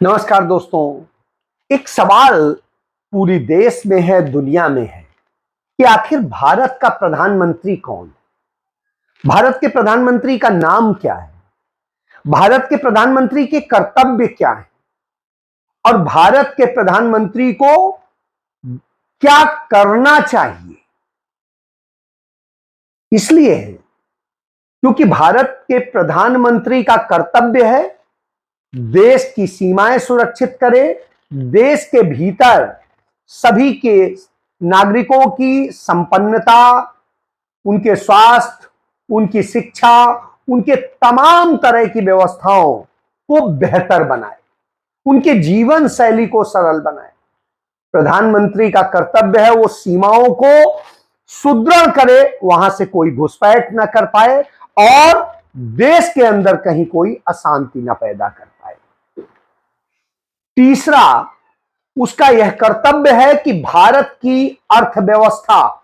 नमस्कार दोस्तों। एक सवाल पूरी देश में है, दुनिया में है कि आखिर भारत का प्रधानमंत्री कौन है। भारत के प्रधानमंत्री का नाम क्या है, भारत के प्रधानमंत्री के कर्तव्य क्या है और भारत के प्रधानमंत्री को क्या करना चाहिए। इसलिए है क्योंकि भारत के प्रधानमंत्री का कर्तव्य है देश की सीमाएं सुरक्षित करे, देश के भीतर सभी के नागरिकों की संपन्नता, उनके स्वास्थ्य, उनकी शिक्षा, उनके तमाम तरह की व्यवस्थाओं को बेहतर बनाए, उनके जीवन शैली को सरल बनाए। प्रधानमंत्री का कर्तव्य है वो सीमाओं को सुदृढ़ करे, वहां से कोई घुसपैठ न कर पाए और देश के अंदर कहीं कोई अशांति न पैदा कर पाए। तीसरा, उसका यह कर्तव्य है कि भारत की अर्थव्यवस्था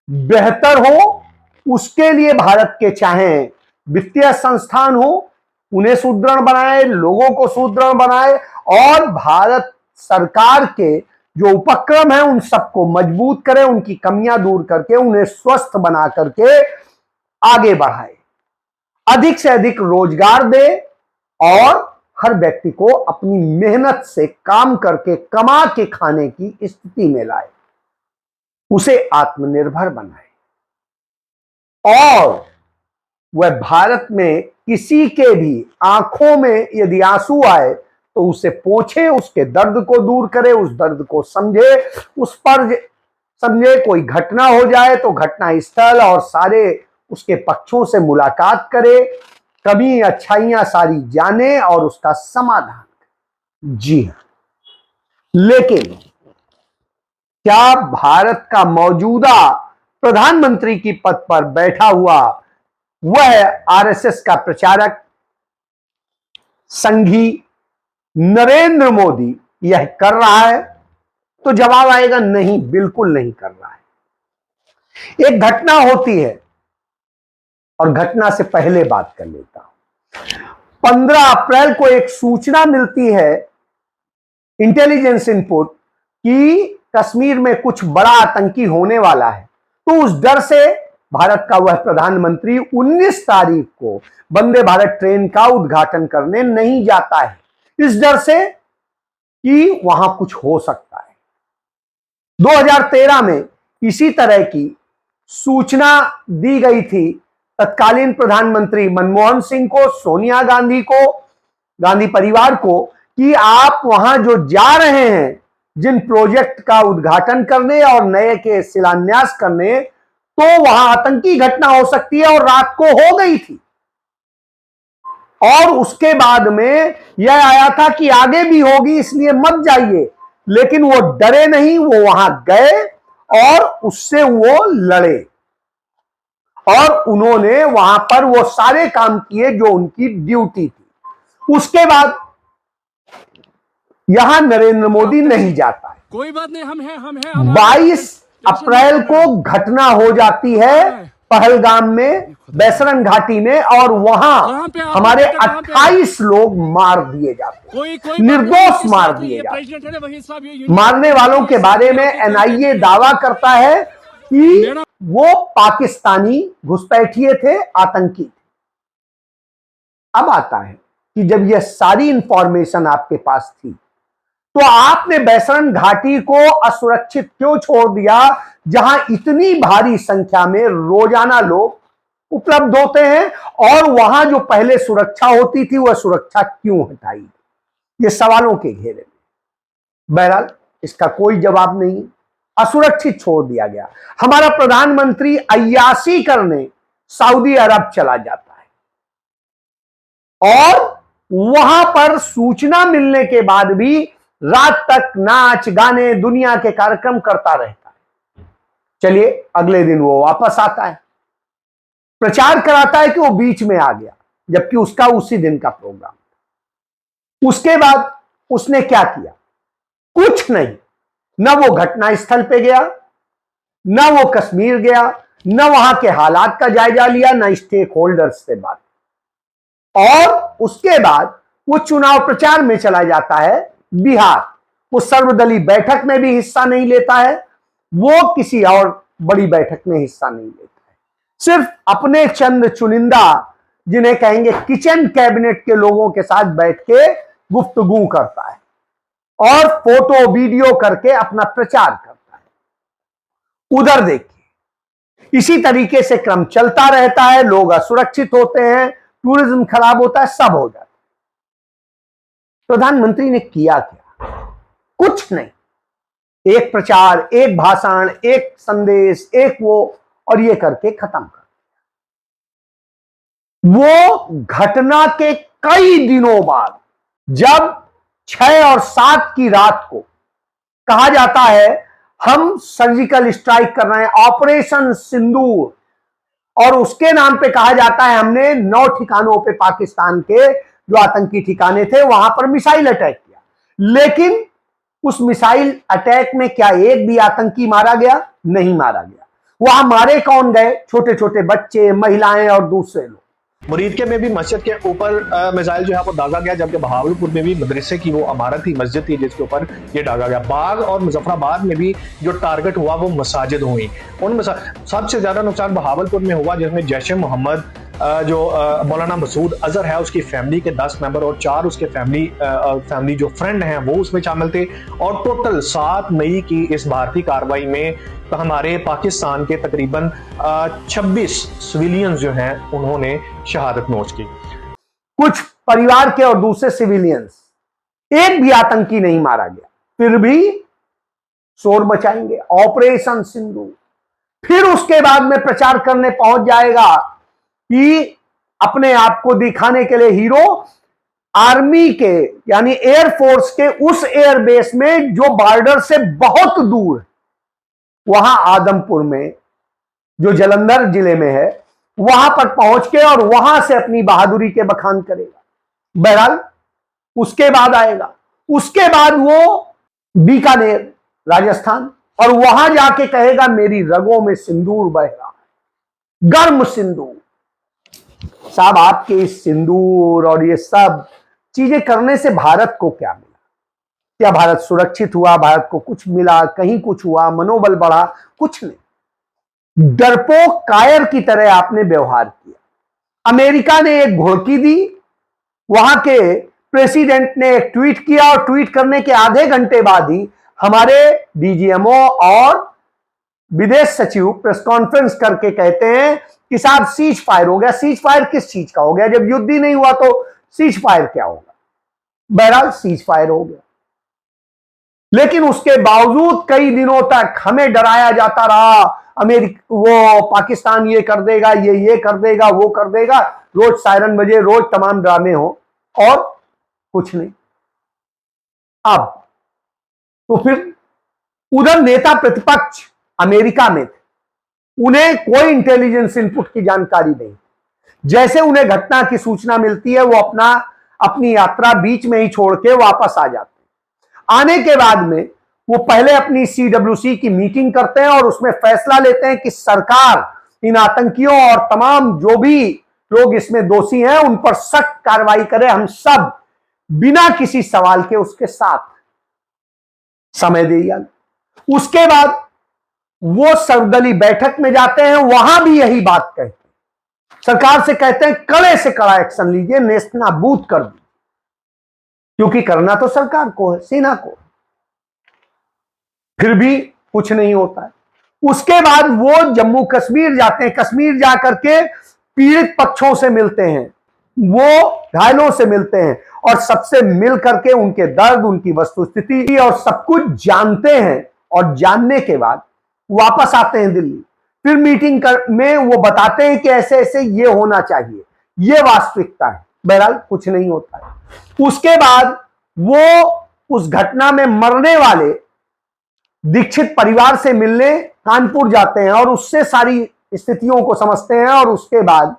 बेहतर हो, उसके लिए भारत के चाहे वित्तीय संस्थान हो उन्हें सुदृढ़ बनाए, लोगों को सुदृढ़ बनाए और भारत सरकार के जो उपक्रम है उन सबको मजबूत करे, उनकी कमियां दूर करके उन्हें स्वस्थ बना करके आगे बढ़ाए, अधिक से अधिक रोजगार दे और हर व्यक्ति को अपनी मेहनत से काम करके कमा के खाने की स्थिति में लाए, उसे आत्मनिर्भर बनाए और वह भारत में किसी के भी आंखों में यदि आंसू आए तो उसे पोंछे, उसके दर्द को दूर करे, उस दर्द को समझे, उस पर समझे। कोई घटना हो जाए तो घटना स्थल और सारे उसके पक्षों से मुलाकात करे, कमी अच्छाइयां सारी जाने और उसका समाधान करे। जी हां, लेकिन क्या भारत का मौजूदा प्रधानमंत्री की पद पर बैठा हुआ वह आरएसएस का प्रचारक संघी नरेंद्र मोदी यह कर रहा है? तो जवाब आएगा नहीं, बिल्कुल नहीं कर रहा है। एक घटना होती है और घटना से पहले बात कर लेता हूं। 15 अप्रैल को एक सूचना मिलती है, इंटेलिजेंस इनपुट, कि कश्मीर में कुछ बड़ा आतंकी होने वाला है। तो उस डर से भारत का वह प्रधानमंत्री 19 तारीख को वंदे भारत ट्रेन का उद्घाटन करने नहीं जाता है, इस डर से कि वहां कुछ हो सकता है। 2013 में इसी तरह की सूचना दी गई थी तत्कालीन प्रधानमंत्री मनमोहन सिंह को, सोनिया गांधी को, गांधी परिवार को, कि आप वहां जो जा रहे हैं जिन प्रोजेक्ट का उद्घाटन करने और नए के शिलान्यास करने, तो वहां आतंकी घटना हो सकती है और रात को हो गई थी। और उसके बाद में यह आया था कि आगे भी होगी इसलिए मत जाइए, लेकिन वो डरे नहीं, वो वहां गए और उससे वो लड़े और उन्होंने वहां पर वो सारे काम किए जो उनकी ड्यूटी थी। उसके बाद यहां नरेंद्र मोदी नहीं जाता है। कोई बात नहीं, हम हैं 22 अप्रैल को घटना हो जाती है पहलगाम में, बैसरन घाटी में, और वहां हमारे 28 लोग मार दिए जाते हैं, निर्दोष मार दिए जाते हैं। मारने वालों के बारे में एनआईए दावा करता है कि वो पाकिस्तानी घुसपैठिए थे, आतंकी थे। अब आता है कि जब यह सारी इंफॉर्मेशन आपके पास थी तो आपने बैसरन घाटी को असुरक्षित क्यों छोड़ दिया, जहां इतनी भारी संख्या में रोजाना लोग उपलब्ध होते हैं, और वहां जो पहले सुरक्षा होती थी वह सुरक्षा क्यों हटाई? ये सवालों के घेरे में। बहरहाल इसका कोई जवाब नहीं, असुरक्षित छोड़ दिया गया। हमारा प्रधानमंत्री अय्याशी करने सऊदी अरब चला जाता है और वहां पर सूचना मिलने के बाद भी रात तक नाच गाने दुनिया के कार्यक्रम करता रहता है। चलिए, अगले दिन वो वापस आता है, प्रचार कराता है कि वो बीच में आ गया, जबकि उसका उसी दिन का प्रोग्राम। उसके बाद उसने क्या किया? कुछ नहीं। न वो घटना स्थल पे गया, न वो कश्मीर गया, न वहां के हालात का जायजा लिया, न स्टेक होल्डर्स से बात। और उसके बाद वो चुनाव प्रचार में चला जाता है बिहार, वो सर्वदलीय बैठक में भी हिस्सा नहीं लेता है, वो किसी और बड़ी बैठक में हिस्सा नहीं लेता है, सिर्फ अपने चंद चुनिंदा जिन्हें कहेंगे किचन कैबिनेट के लोगों के साथ बैठ के गुफ्तगू करता है और फोटो वीडियो करके अपना प्रचार करता है। उधर देखिए इसी तरीके से क्रम चलता रहता है, लोग असुरक्षित होते हैं, टूरिज्म खराब होता है, सब हो जाता है। प्रधानमंत्री ने किया क्या? कुछ नहीं, एक प्रचार, एक भाषण, एक संदेश, एक वो, और ये करके खत्म कर दिया। वो घटना के कई दिनों बाद जब 6 और 7 की रात को कहा जाता है हम सर्जिकल स्ट्राइक कर रहे हैं, ऑपरेशन सिंदूर, और उसके नाम पे कहा जाता है हमने 9 ठिकानों पे पाकिस्तान के जो आतंकी ठिकाने थे वहां पर मिसाइल अटैक किया, लेकिन उस मिसाइल अटैक में क्या एक भी आतंकी मारा गया? नहीं मारा गया। वहां मारे कौन गए? छोटे छोटे बच्चे, महिलाएं और दूसरे लोग। मुरीदके में भी मस्जिद के ऊपर मिसाइल जो है वो दागा गया, जबकि बहावलपुर में भी मदरसे की वो इमारत थी, मस्जिद थी जिसके ऊपर ये दागा गया। बाग और मुजफ्फराबाद में भी जो टारगेट हुआ वो मसाजिद हुई। उन सबसे ज्यादा नुकसान बहावलपुर में हुआ जिसमें जैश ए मोहम्मद जो मौलाना मसूद अजहर है उसकी फैमिली के 10 मेंबर और 4 उसके फैमिली जो फ्रेंड हैं वो उसमें शामिल थे, और टोटल 7 मई की इस भारतीय कार्रवाई में तो हमारे पाकिस्तान के तकरीबन 26 सिविलियंस जो हैं उन्होंने शहादत नोच की। कुछ परिवार के और दूसरे सिविलियंस, एक भी आतंकी नहीं मारा गया, फिर भी शोर मचाएंगे, ऑपरेशन सिंधु। फिर उसके बाद में प्रचार करने पहुंच जाएगा कि अपने आप को दिखाने के लिए हीरो, आर्मी के यानी एयरफोर्स के उस एयरबेस में जो बॉर्डर से बहुत दूर है, वहां आदमपुर में जो जालंधर जिले में है, वहां पर पहुंच के और वहां से अपनी बहादुरी के बखान करेगा। बहरहाल उसके बाद आएगा, उसके बाद वो बीकानेर राजस्थान, और वहां जाके कहेगा मेरी रगों में सिंदूर बह रहा है, गर्म सिंदूर। साहब आपके इस सिंदूर और ये सब चीजें करने से भारत को क्या मिला? क्या भारत सुरक्षित हुआ? भारत को कुछ मिला? कहीं कुछ हुआ? मनोबल बढ़ा? कुछ नहीं। डरपोक कायर की तरह आपने व्यवहार किया। अमेरिका ने एक घुड़की दी, वहां के प्रेसिडेंट ने एक ट्वीट किया, और ट्वीट करने के आधे घंटे बाद ही हमारे डीजीएमओ और विदेश सचिव प्रेस कॉन्फ्रेंस करके कहते हैं कि साहब सीज फायर हो गया। सीज फायर किस चीज का हो गया? जब युद्ध ही नहीं हुआ तो सीज फायर क्या होगा? बहरहाल सीज फायर हो गया, लेकिन उसके बावजूद कई दिनों तक हमें डराया जाता रहा, अमेरिका वो पाकिस्तान ये कर देगा, ये कर देगा, वो कर देगा, रोज सायरन बजे, रोज तमाम ड्रामे हो, और कुछ नहीं। अब तो फिर उधर नेता प्रतिपक्ष अमेरिका में थे, उन्हें कोई इंटेलिजेंस इनपुट की जानकारी नहीं। जैसे उन्हें घटना की सूचना मिलती है वो अपनी यात्रा बीच में ही छोड़ के वापस आ जाते हैं। आने के बाद में वो पहले अपनी CWC की मीटिंग करते हैं और उसमें फैसला लेते हैं कि सरकार इन आतंकियों और तमाम जो भी लोग इसमें दोषी हैं उन पर सख्त कार्रवाई करे। हम सब बिना किसी सवाल के उसके साथ समय दिया। उसके बाद वो सर्वदलीय बैठक में जाते हैं, वहां भी यही बात कहते हैं, सरकार से कहते हैं कड़े से कड़ा एक्शन लीजिए, नेस्तनाबूद कर दीजिए, क्योंकि करना तो सरकार को है, सेना को। फिर भी कुछ नहीं होता है। उसके बाद वो जम्मू कश्मीर जाते हैं, कश्मीर जाकर के पीड़ित पक्षों से मिलते हैं, वो घायलों से मिलते हैं, और सबसे मिल करके उनके दर्द, उनकी वस्तुस्थिति और सब कुछ जानते हैं, और जानने के बाद वापस आते हैं दिल्ली। फिर मीटिंग में वो बताते हैं कि ऐसे ऐसे ये होना चाहिए, ये वास्तविकता है। बहरहाल कुछ नहीं होता है। उसके बाद वो उस घटना में मरने वाले दीक्षित परिवार से मिलने कानपुर जाते हैं और उससे सारी स्थितियों को समझते हैं, और उसके बाद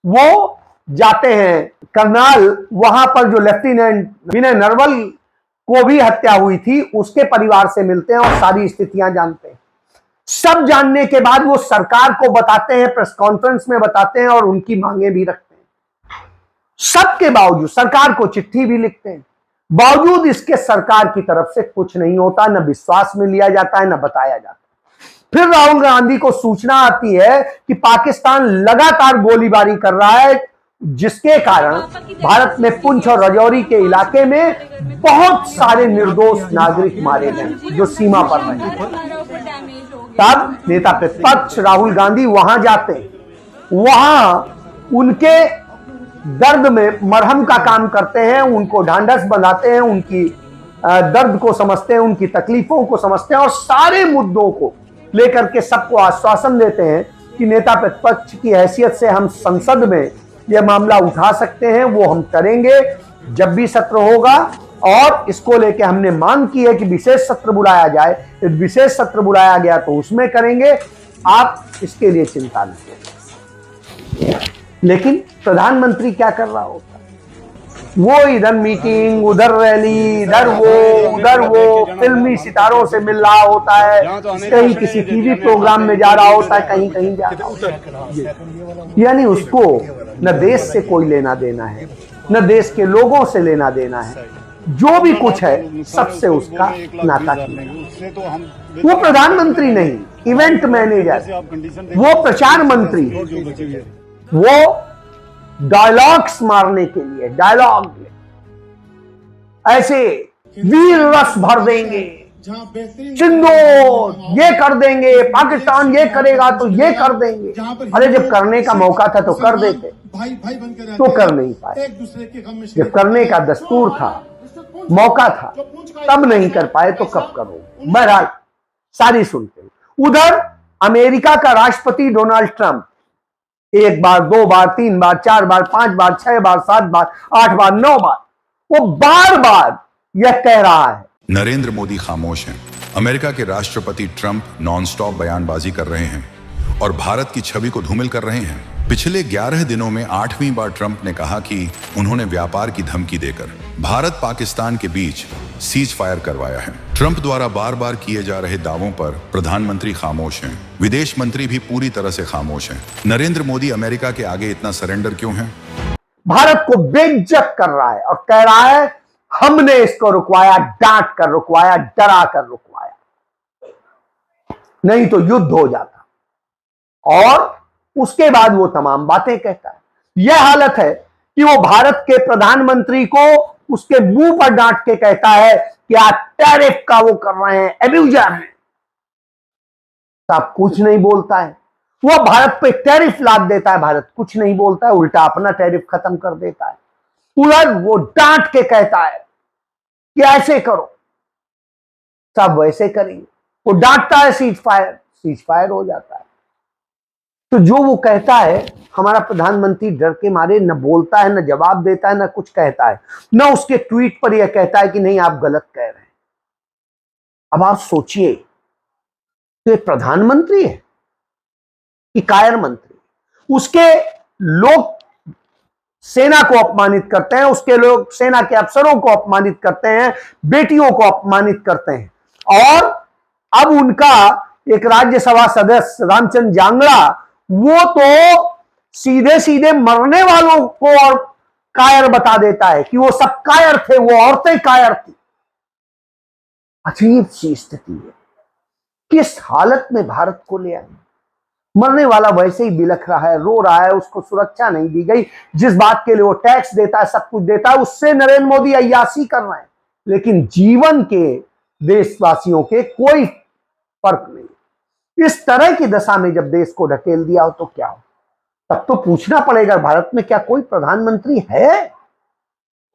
वो जाते हैं करनाल, वहां पर जो लेफ्टिनेंट विनय नरवल को भी हत्या हुई थी उसके परिवार से मिलते हैं और सारी स्थितियां जानते हैं। सब जानने के बाद वो सरकार को बताते हैं, प्रेस कॉन्फ्रेंस में बताते हैं, और उनकी मांगे भी रखते हैं। सबके बावजूद सरकार को चिट्ठी भी लिखते हैं, बावजूद इसके सरकार की तरफ से कुछ नहीं होता, न विश्वास में लिया जाता है, न बताया जाता है। फिर राहुल गांधी को सूचना आती है कि पाकिस्तान लगातार गोलीबारी कर रहा है, जिसके कारण भारत में पुंछ और राजौरी के इलाके में बहुत सारे निर्दोष नागरिक मारे गए जो सीमा पर रहे। तब नेता प्रतिपक्ष राहुल गांधी वहां जाते हैं, वहां उनके दर्द में मरहम का काम करते हैं, उनको ढांढस बंधाते हैं, उनकी दर्द को समझते हैं, उनकी तकलीफों को समझते हैं और सारे मुद्दों को लेकर के सबको आश्वासन देते हैं कि नेता प्रतिपक्ष की हैसियत से हम संसद में यह मामला उठा सकते हैं, वो हम करेंगे जब भी सत्र होगा। और इसको लेके हमने मांग की है कि विशेष सत्र बुलाया जाए, यदि विशेष सत्र बुलाया गया तो उसमें करेंगे, आप इसके लिए चिंता न करें। लेकिन प्रधानमंत्री क्या कर रहा होता है? वो इधर मीटिंग, उधर रैली, इधर वो फिल्मी सितारों से मिल रहा होता है, कहीं किसी टीवी प्रोग्राम में जा रहा होता है, कहीं कहीं जा रहा होता है। यानी उसको न देश से कोई लेना देना है, न देश के लोगों से लेना देना है, जो भी कुछ है सबसे उसका नाता किया। वो प्रधानमंत्री नहीं, इवेंट मैनेजर, वो प्रचार मंत्री, वो डायलॉग्स मारने के लिए, डायलॉग ऐसे वीर रस भर देंगे, चिंदो ये कर देंगे, पाकिस्तान ये करेगा तो ये कर देंगे। अरे जब करने का मौका था तो कर देते, तो कर नहीं पाए। जब करने का दस्तूर था, मौका था, तब नहीं कर पाए तो कब करोगे? बहरहाल सारी सुनते हैं। उधर अमेरिका का राष्ट्रपति डोनाल्ड ट्रंप एक बार, दो बार, तीन बार, चार बार, पांच बार, छह बार, सात बार, आठ बार, नौ बार, वो बार बार यह कह रहा है नरेंद्र मोदी खामोश हैं। अमेरिका के राष्ट्रपति ट्रंप नॉनस्टॉप बयानबाजी कर रहे हैं और भारत की छवि को धूमिल कर रहे हैं। पिछले 11 दिनों में 8वीं बार ट्रंप ने कहा कि उन्होंने व्यापार की धमकी देकर भारत पाकिस्तान के बीच सीज फायर करवाया है। ट्रंप द्वारा बार बार किए जा रहे दावों पर प्रधानमंत्री खामोश हैं, विदेश मंत्री भी पूरी तरह से खामोश हैं। नरेंद्र मोदी अमेरिका के आगे इतना सरेंडर क्यों हैं? भारत को बेइज्जत कर रहा है और कह रहा है हमने इसको रुकवाया, डांट कर रुकवाया, डरा कर रुकवाया, नहीं तो युद्ध हो जाता। और उसके बाद वो तमाम बातें कहता है। यह हालत है कि वो भारत के प्रधानमंत्री को उसके मुंह पर डांट के कहता है कि आप टैरिफ का वो कर रहे हैं, एब्यूजर हैं। साहब कुछ नहीं बोलता है, वो भारत पे टैरिफ लाद देता है, भारत कुछ नहीं बोलता है, उल्टा अपना टैरिफ खत्म कर देता है। उधर वो डांट के कहता है कि ऐसे करो, सब वैसे करेंगे। वो डांटता है सीज फायर हो जाता है। तो जो वो कहता है, हमारा प्रधानमंत्री डर के मारे न बोलता है, न जवाब देता है, न कुछ कहता है, न उसके ट्वीट पर यह कहता है कि नहीं आप गलत कह रहे हैं। अब आप सोचिए, तो ये प्रधानमंत्री है कि कायर मंत्री? उसके लोग सेना को अपमानित करते हैं, उसके लोग सेना के अफसरों को अपमानित करते हैं, बेटियों को अपमानित करते हैं। और अब उनका एक राज्यसभा सदस्य रामचंद्र जांगड़ा, वो तो सीधे सीधे मरने वालों को और कायर बता देता है कि वो सब कायर थे, वो औरतें कायर थी। अजीब सी स्थिति है। किस हालत में भारत को ले आए? मरने वाला वैसे ही बिलख रहा है, रो रहा है, उसको सुरक्षा नहीं दी गई। जिस बात के लिए वो टैक्स देता है, सब कुछ देता है, उससे नरेंद्र मोदी अय्यासी कर रहे हैं। लेकिन जीवन के देशवासियों के कोई फर्क नहीं। इस तरह की दशा में जब देश को ढकेल दिया हो तो क्या हो? तब तो पूछना पड़ेगा, भारत में क्या कोई प्रधानमंत्री है?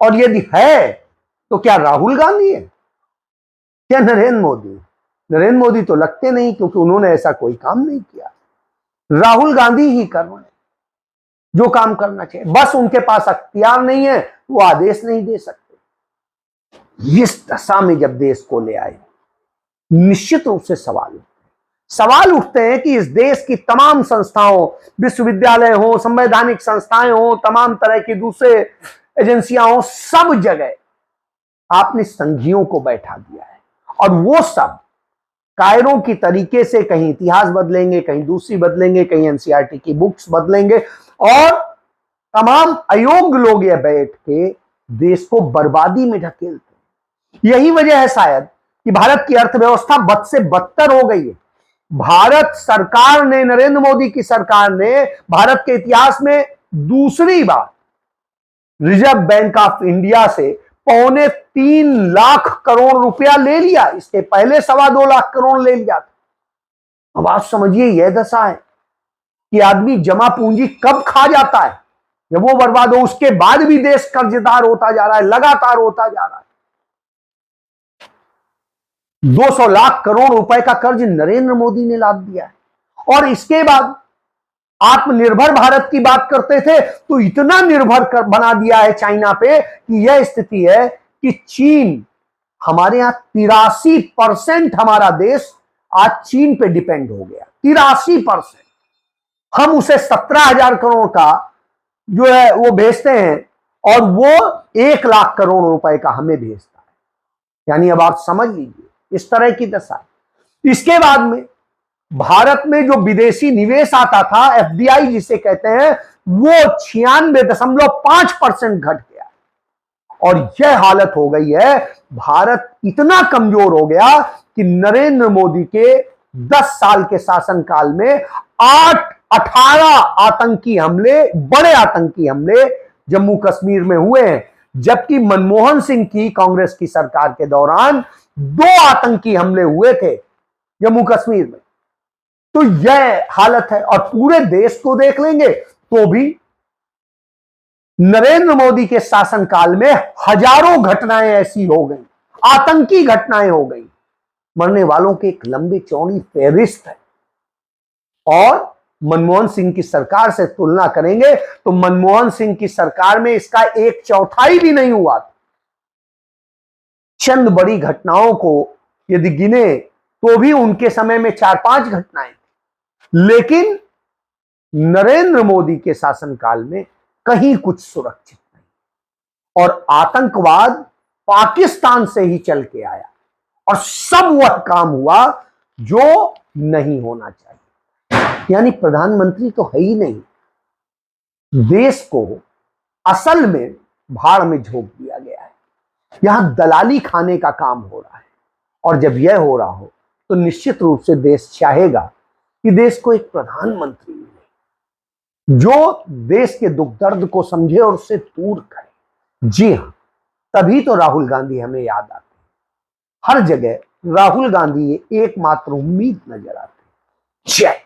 और यदि है तो क्या राहुल गांधी है, क्या नरेंद्र मोदी? नरेंद्र मोदी तो लगते नहीं, क्योंकि उन्होंने ऐसा कोई काम नहीं किया। राहुल गांधी ही कर रहे हैं जो काम करना चाहिए, बस उनके पास अख्तियार नहीं है, वो आदेश नहीं दे सकते। इस दशा में जब देश को ले आए, निश्चित रूप से सवाल उठते हैं कि इस देश की तमाम संस्थाओं, विश्वविद्यालय हो, संवैधानिक संस्थाएं हो, तमाम तरह की दूसरे एजेंसियां हो, सब जगह आपने संघियों को बैठा दिया है। और वो सब कायरों की तरीके से कहीं इतिहास बदलेंगे, कहीं दूसरी बदलेंगे, कहीं एनसीईआरटी की बुक्स बदलेंगे, और तमाम अयोग्य लोग ये बैठ के देश को बर्बादी में ढकेलते। यही वजह है शायद कि भारत की अर्थव्यवस्था बद से बदतर हो गई है। भारत सरकार ने, नरेंद्र मोदी की सरकार ने भारत के इतिहास में दूसरी बार रिजर्व बैंक ऑफ इंडिया से 3.25 लाख करोड़ रुपया ले लिया। इसके पहले 2.25 लाख करोड़ ले लिया था। अब आप समझिए यह दशा है कि आदमी जमा पूंजी कब खा जाता है, जब वो बर्बाद हो। उसके बाद भी देश कर्जदार होता जा रहा है, लगातार होता जा रहा है। 200 लाख करोड़ रुपए का कर्ज नरेंद्र मोदी ने लाद दिया है। और इसके बाद आत्मनिर्भर भारत की बात करते थे तो इतना निर्भर बना दिया है चाइना पे कि यह स्थिति है कि चीन, हमारे यहां 83% हमारा देश आज चीन पे डिपेंड हो गया। 83%। हम उसे 17,000 करोड़ का जो है वो भेजते हैं और वो 1 लाख करोड़ रुपए का हमें भेजता है। यानी अब आप समझ लीजिए इस तरह की दशा है। इसके बाद में भारत में जो विदेशी निवेश आता था, एफडीआई जिसे कहते हैं, वो 96.5% घट गया। और यह हालत हो गई है, भारत इतना कमजोर हो गया कि नरेंद्र मोदी के 10 साल के शासनकाल में 18 आतंकी हमले, बड़े आतंकी हमले जम्मू कश्मीर में हुए हैं। जबकि मनमोहन सिंह की कांग्रेस की सरकार के दौरान 2 आतंकी हमले हुए थे जम्मू कश्मीर में। तो यह हालत है। और पूरे देश को देख लेंगे तो भी नरेंद्र मोदी के शासनकाल में हजारों घटनाएं ऐसी हो गई, आतंकी घटनाएं हो गई। मरने वालों की एक लंबी चौड़ी फहरिस्त है। और मनमोहन सिंह की सरकार से तुलना करेंगे तो मनमोहन सिंह की सरकार में इसका 1/4 भी नहीं हुआ था। चंद बड़ी घटनाओं को यदि गिने तो भी उनके समय में 4-5 घटनाएं थी। लेकिन नरेंद्र मोदी के शासनकाल में कहीं कुछ सुरक्षित नहीं। और आतंकवाद पाकिस्तान से ही चल के आया और सब वह काम हुआ जो नहीं होना चाहिए। यानी प्रधानमंत्री तो है ही नहीं, देश को असल में भाड़ में झोंक दिया गया है। यहां दलाली खाने का काम हो रहा है। और जब यह हो रहा हो तो निश्चित रूप से देश चाहेगा कि देश को एक प्रधानमंत्री मिले जो देश के दुख दर्द को समझे और उससे दूर करे। जी हां, तभी तो राहुल गांधी हमें याद आते हैं। हर जगह राहुल गांधी एकमात्र उम्मीद नजर आते हैं। जय